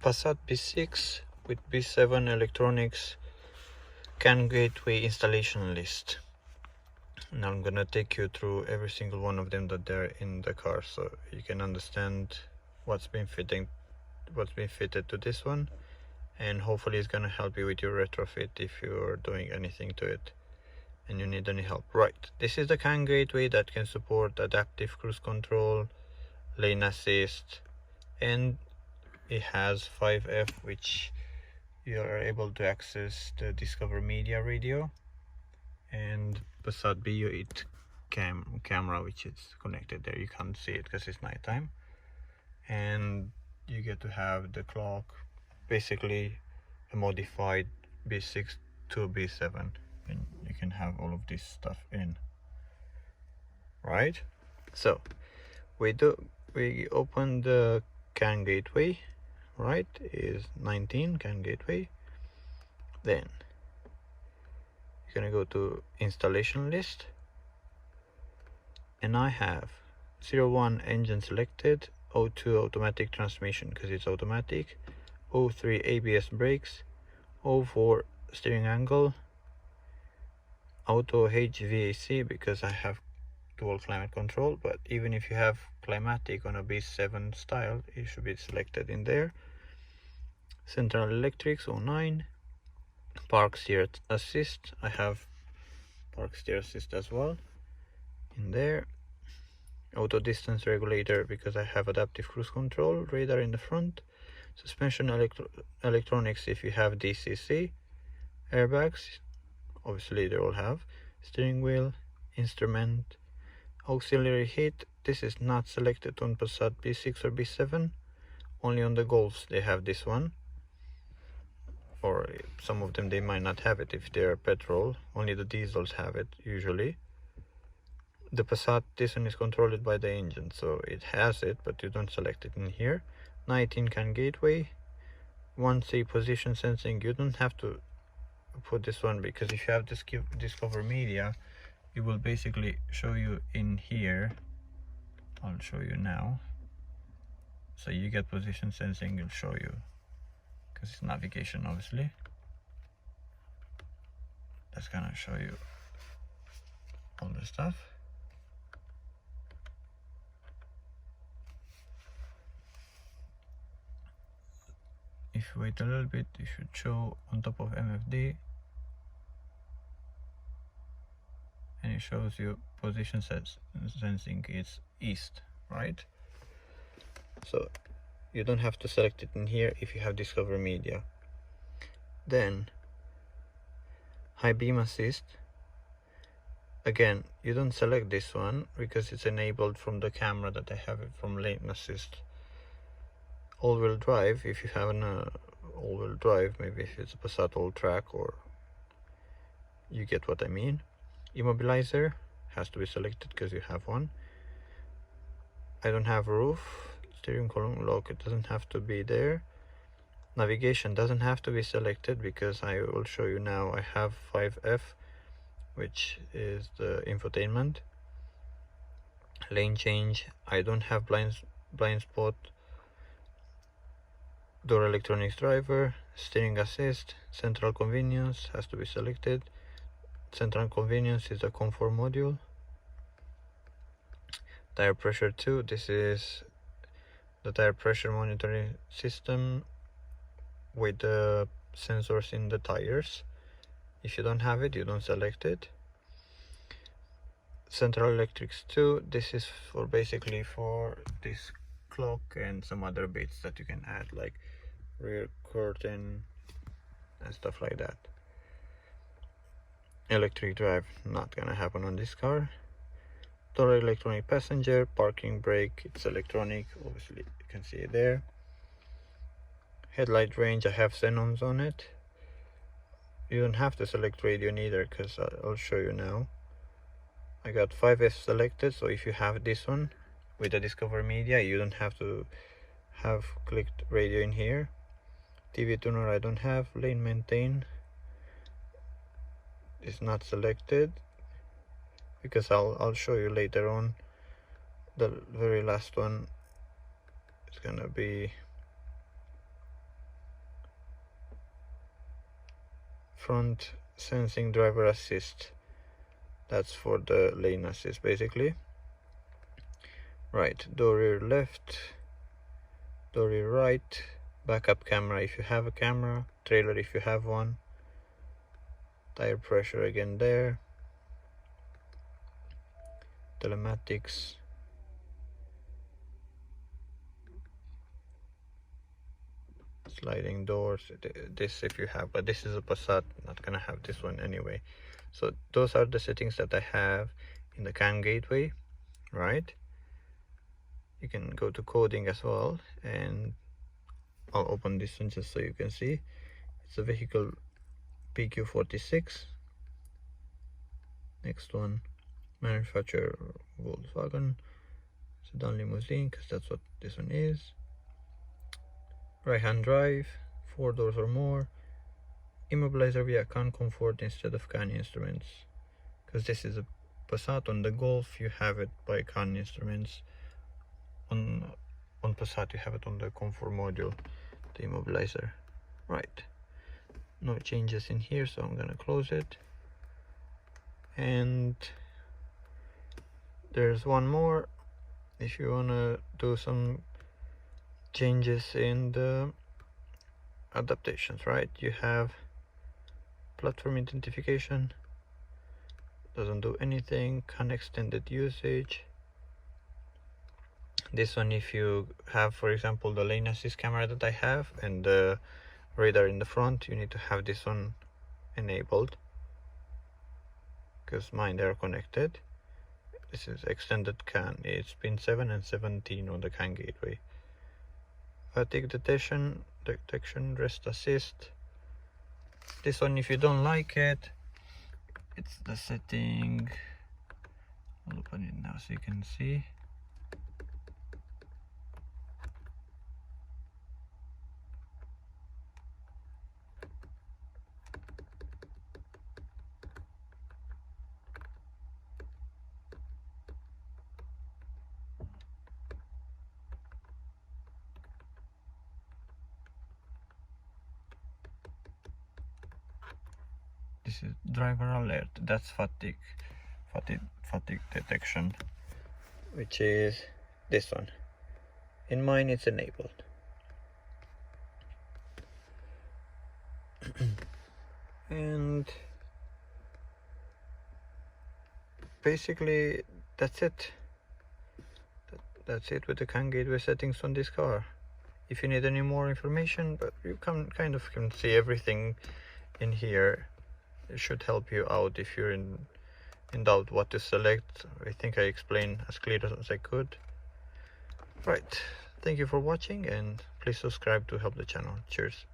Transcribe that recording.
Passat B6 with B7 electronics CAN gateway installation list. Now I'm gonna take you through every single one of them that they're in the car, so you can understand what's been fitted to this one, and hopefully it's gonna help you with your retrofit if you're doing anything to it and you need any help. Right, this is the CAN gateway that can support adaptive cruise control, lane assist, and it has 5F, which you are able to access the Discover Media radio, and Passat B8 camera, which is connected there. You can't see it because it's nighttime, and you get to have the clock, basically a modified B6 to B7, and you can have all of this stuff in. Right, so we open the CAN gateway. Right, is 19 CAN gateway. Then you're gonna go to installation list, and I have 01 engine selected, 02 automatic transmission because it's automatic, 03 ABS brakes, 04 steering angle, auto HVAC because I have dual climate control, but even if you have climatic on a B7 style, it should be selected in there. Central electrics 09, park steer assist, I have park steer assist as well in there. Auto distance regulator because I have adaptive cruise control, radar in the front, suspension electronics if you have DCC, airbags, obviously they all have, steering wheel, instrument, auxiliary heat. This is not selected on Passat B6 or B7, only on the Golfs they have this one, or some of them they might not have it if they're petrol, only the diesels have it usually. The Passat, this one is controlled by the engine, so it has it, but you don't select it in here. 19 CAN gateway, 1C position sensing. You don't have to put this one because if you have Discover Media, it will basically show you in here. I'll show you now. So you get position sensing, it'll show you because it's navigation, obviously. That's gonna show you all the stuff. If you wait a little bit, it should show on top of MFD, and it shows you position sensing is east, right? So you don't have to select it in here if you have Discover Media. Then high beam assist, again you don't select this one because it's enabled from the camera that I have it from lane assist. All-wheel drive, if you have an all-wheel drive, maybe if it's a Passat all-track, or you get what I mean. Immobilizer has to be selected because you have one. I don't have roof. Steering column lock, it doesn't have to be there. Navigation doesn't have to be selected because I will show you now. I have 5F, which is the infotainment. Lane change, I don't have blind spot. Door electronics driver, steering assist, central convenience has to be selected. Central convenience is the comfort module. Tire pressure 2, this is the tire pressure monitoring system with the sensors in the tires. If you don't have it, you don't select it. Central electrics 2, this is for basically for this clock and some other bits that you can add, like rear curtain and stuff like that. Electric drive, not gonna happen on this car. Door electronic passenger, parking brake, it's electronic, obviously you can see it there. Headlight range, I have xenons on it. You don't have to select radio neither because I'll show you now. I got 5S selected, so if you have this one with the Discover Media, you don't have to have clicked radio in here. TV tuner I don't have. Lane maintain is not selected because I'll show you later on. The very last one is gonna be front sensing driver assist. That's for the lane assist basically. Right, door rear left, door rear right, backup camera if you have a camera, trailer if you have one, tire pressure again there, telematics, sliding doors, this if you have, but this is a Passat, not gonna have this one anyway. So those are the settings that I have in the CAN gateway, right? You can go to coding as well, and I'll open this one just so you can see. It's a vehicle PQ46. Next one, manufacturer Volkswagen, sedan limousine, because that's what this one is. Right hand drive, 4 doors or more, immobilizer via CAN comfort instead of CAN instruments, because this is a Passat. On the Golf you have it by CAN instruments, on Passat you have it on the comfort module, the immobilizer. Right, no changes in here, so I'm gonna close it. And there's one more if you wanna do some changes in the adaptations, right? You have platform identification, doesn't do anything. CAN extended usage, this one if you have, for example, the lane assist camera that I have and the radar in the front, you need to have this one enabled because mine they are connected. This is extended CAN, it's pin 7 and 17 on the CAN gateway. Fatigue detection, rest assist. This one if you don't like it, it's the setting, I'll open it now so you can see. This is driver alert, that's fatigue detection, which is this one. In mine it's enabled. And basically that's it. That's it with the CAN gateway settings on this car. If you need any more information, but you can see everything in here. It should help you out if you're in doubt what to select. I think I explained as clear as I could. Right, thank you for watching and please subscribe to help the channel. Cheers.